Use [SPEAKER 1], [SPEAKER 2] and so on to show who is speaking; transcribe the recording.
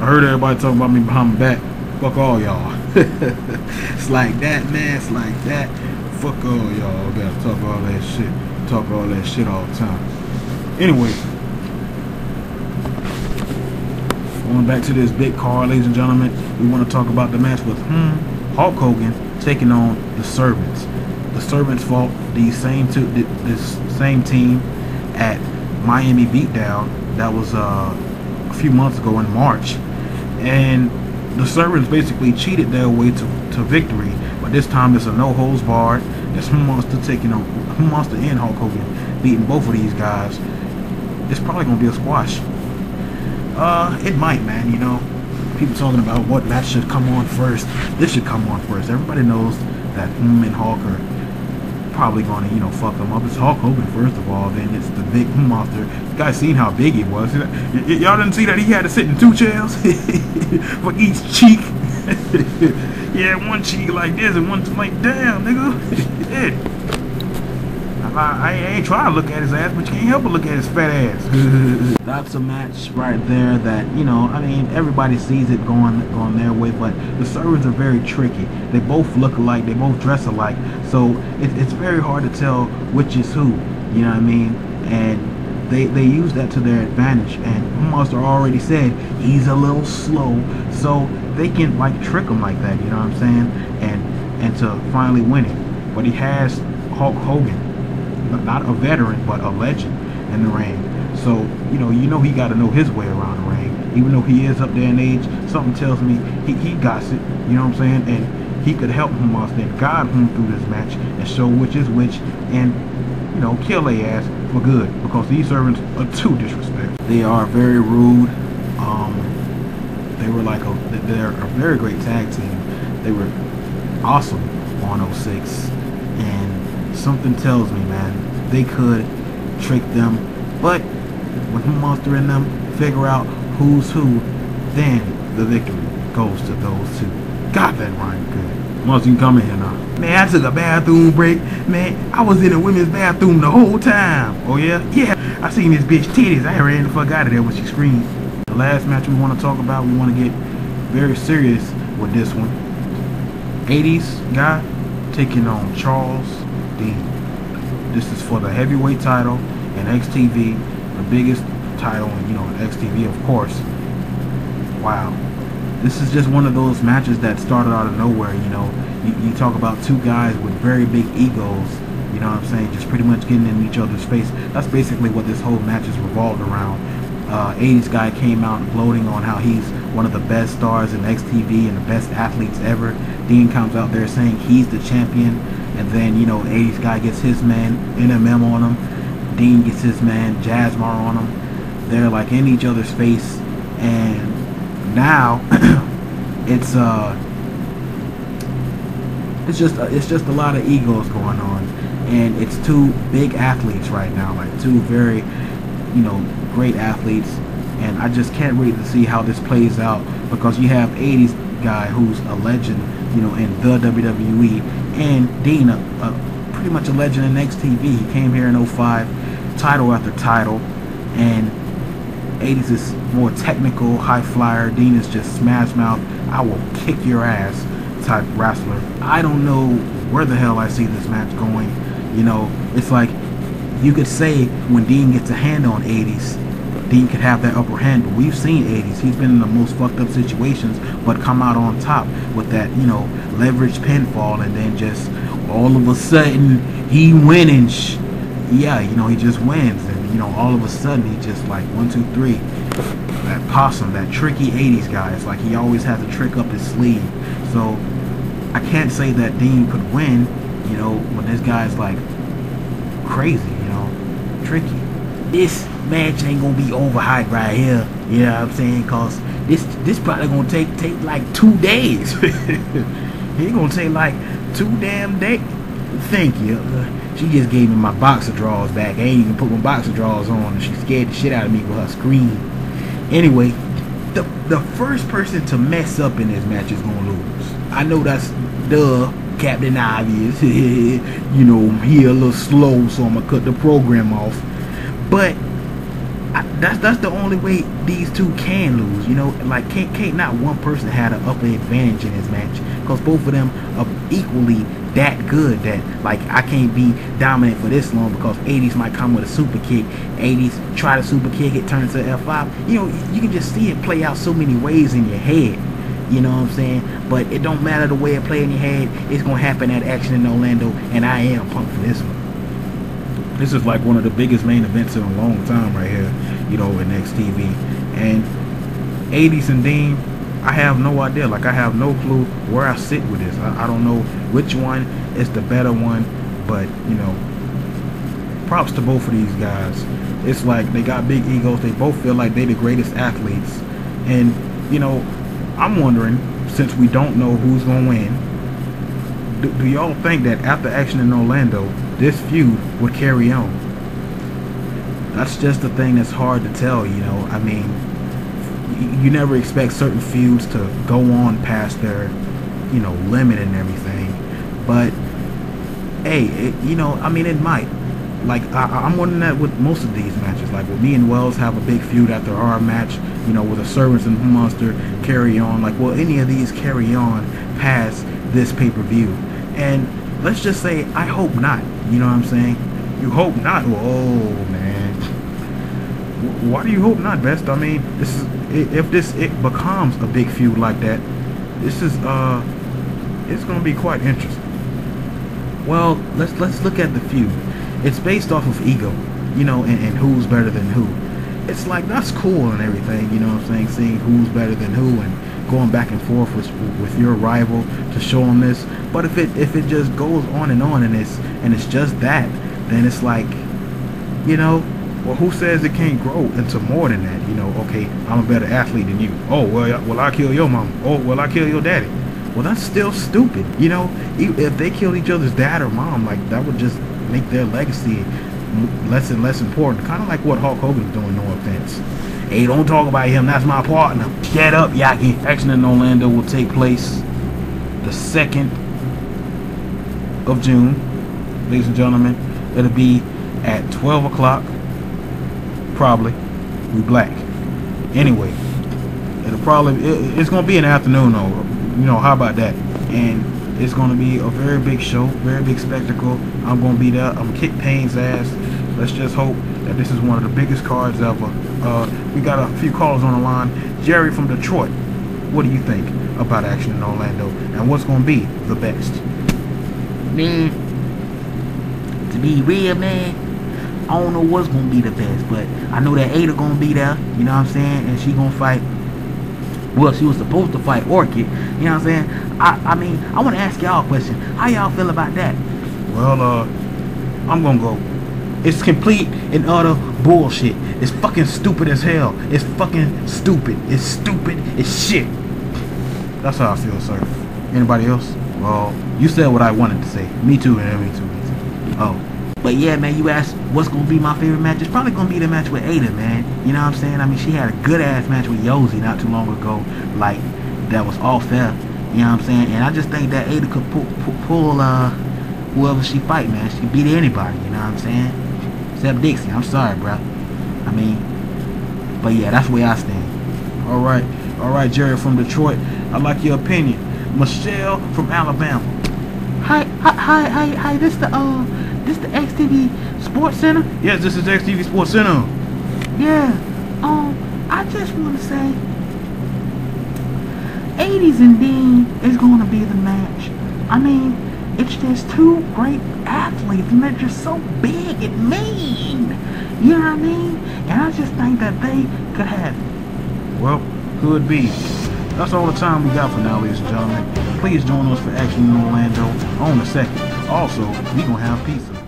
[SPEAKER 1] I heard everybody talking about me behind my back. Fuck all y'all. It's like that, man. It's like that. Fuck all y'all. Gotta talk all that shit. Talk all that shit all the time. Anyway, going back to this big card, ladies and gentlemen, we want to talk about the match with Hulk Hogan taking on the Servants. The Servants fought this same team at Miami Beatdown. That was a few months ago in March, and the Servants basically cheated their way to victory. But this time it's a no holds barred. It's Who Monster and Hulk Hogan beating both of these guys. It's probably gonna be a squash. It might, man. You know, people talking about what match should come on first. This should come on first. Everybody knows that and Hulk are probably gonna, you know, fuck them up. It's Hulk Hogan first of all, then it's the big Monster. You guys seen how big he was? Y'all didn't see that he had to sit in 2 chairs for each cheek. Yeah, one cheek like this and one like, damn, nigga. Shit. I ain't trying to look at his ass, but you can't help but look at his fat ass. That's a match right there that, you know, I mean, everybody sees it going their way, but the Servants are very tricky. They both look alike, they both dress alike, so it's very hard to tell which is who, you know what I mean? And they use that to their advantage, and Monster already said he's a little slow, so they can like trick him like that, you know what I'm saying? And to finally win it. But he has Hulk Hogan, not a veteran, but a legend in the ring. So, you know he got to know his way around the ring. Even though he is up there in age, something tells me he got it, you know what I'm saying? And he could help him off and guide him through this match and show which is which and, you know, kill their ass for good, because these Servants are too disrespectful. They are very rude. They're a very great tag team. They were awesome on 06, and something tells me, man, they could trick them, but when Monster and them figure out who's who, then the victory goes to those two. God, that rhyme good. Monster, you can come in here now. Man, I took a bathroom break. Man, I was in the women's bathroom the whole time. Oh yeah? Yeah. I seen this bitch titties. I ran the fuck out of there when she screamed. The last match we want to talk about, we want to get very serious with this one. 80s guy taking on Charles Dean. This is for the heavyweight title and XTV, the biggest title, and you know, XTV, of course. Wow. This is just one of those matches that started out of nowhere, you know. You talk about two guys with very big egos, you know what I'm saying, just pretty much getting in each other's face. That's basically what this whole match is revolved around. 80s guy came out gloating on how he's one of the best stars in XTV and the best athletes ever. Dean comes out there saying he's the champion, and then, you know, 80s guy gets his man NMM on him. Dean gets his man Jazzmar on him. They're like in each other's face, and now it's just a lot of egos going on, and it's two big athletes right now, like two very, you know, great athletes, and I just can't wait to see how this plays out, because you have 80s guy who's a legend, you know, in the WWE, and Dean, pretty much a legend in XTV. He came here in 05, title after title, and 80s is more technical, high flyer. Dean is just smash mouth, I will kick your ass type wrestler. I don't know where the hell I see this match going. You know, it's like you could say when Dean gets a hand on 80s, Dean could have that upper hand, but we've seen 80s. He's been in the most fucked up situations, but come out on top with that, you know, leverage pinfall, and then just all of a sudden he winning. Yeah, you know, he just wins, and you know, all of a sudden he just like 1, 2, 3. That possum, that tricky 80s guy. It's like he always has a trick up his sleeve. So I can't say that Dean could win, you know, when this guy's like crazy, you know, tricky. This match ain't gonna be overhyped right here, you know what I'm saying? Cause this probably gonna take like 2 days. It's gonna take like 2 damn days. Thank you. She just gave me my boxer drawers back. I ain't even put my boxer drawers on, and she scared the shit out of me with her scream. Anyway, the first person to mess up in this match is gonna lose. I know that's Captain Obvious. You know, he a little slow, so I'm gonna cut the program off. But that's the only way these two can lose. You know, like can't not one person had an upper advantage in this match, because both of them are equally that good that like I can't be dominant for this long because 80s might come with a super kick. 80s try to super kick, it turns to F5. You know, you can just see it play out so many ways in your head. You know what I'm saying? But it don't matter the way it play in your head. It's gonna happen at Action in Orlando, and I am pumped for this one. This is like one of the biggest main events in a long time right here, you know, in XTV. And 80s and Dean, I have no idea. Like, I have no clue where I sit with this. I don't know which one is the better one, but, you know, props to both of these guys. It's like they got big egos. They both feel like they the greatest athletes. And, you know, I'm wondering, since we don't know who's going to win, do y'all think that after Action in Orlando, this feud would carry on? That's just the thing that's hard to tell, you know. I mean, you never expect certain feuds to go on past their, you know, limit and everything. But, hey, you know, I mean, it might. Like, I'm wondering that with most of these matches. Like, will me and Wells have a big feud after our match? You know, will the Servants and Monster carry on? Like, will any of these carry on past this pay-per-view? And let's just say, I hope not. You know what I'm saying? You hope not? Oh, man. Why do you hope not, Best? I mean, this is, if it becomes a big feud like that, this is, it's going to be quite interesting. Well, let's look at the feud. It's based off of ego, you know, and who's better than who. It's like, that's cool and everything, you know what I'm saying, seeing who's better than who and going back and forth with your rival to show them this. But if it just goes on and it's just that, then it's like, you know, well, who says it can't grow into more than that? You know, okay, I'm a better athlete than you. Oh, well, I kill your mom. Oh, well, I kill your daddy. Well, that's still stupid. You know, if they killed each other's dad or mom, like, that would just make their legacy less and less important. Kind of like what Hulk Hogan's doing, no offense. Hey, don't talk about him, that's my partner. Shut up, Yaki. Action in Orlando will take place the 2nd of June, ladies and gentlemen. It'll be at 12 o'clock, probably. We black. Anyway, it's going to be in the afternoon, though. You know, how about that? And it's going to be a very big show, very big spectacle. I'm going to be there. I'm going to kick Payne's ass. Let's just hope that this is one of the biggest cards ever. We got a few callers on the line. Jerry from Detroit, what do you think about Action in Orlando? And what's going to be the best?
[SPEAKER 2] Man, to be real, man, I don't know what's going to be the best. But I know that Ada going to be there, you know what I'm saying? And she going to fight. Well, she was supposed to fight Orchid. You know what I'm saying? I mean, I want to ask y'all a question. How y'all feel about that?
[SPEAKER 1] Well, I'm gonna go. It's complete and utter bullshit. It's fucking stupid as hell. It's fucking stupid. It's stupid. It's shit. That's how I feel, sir. Anybody else? Well, you said what I wanted to say. Me too, man. Me too. Oh.
[SPEAKER 2] But yeah, man, you asked what's going to be my favorite match. It's probably going to be the match with Ada, man. You know what I'm saying? I mean, she had a good-ass match with Yosi not too long ago. Like, that was all fair. You know what I'm saying? And I just think that Ada could pull whoever she fight, man. She can beat anybody, you know what I'm saying? Except Dixie. I'm sorry, bro. I mean, but yeah, that's where I stand.
[SPEAKER 1] All right, Jerry from Detroit. I like your opinion. Michelle from Alabama.
[SPEAKER 2] Hi, this the XTV Sports Center?
[SPEAKER 1] Yes, this is XTV Sports Center.
[SPEAKER 2] Yeah. I just want to say 80s and Dean is going to be the match. I mean, it's just two great athletes and they're just so big and mean. You know what I mean? And I just think that they could have it.
[SPEAKER 1] Well, could be. That's all the time we got for now, ladies and gentlemen. Please join us for Action in Orlando on the 2nd. Also, we gonna have pizza.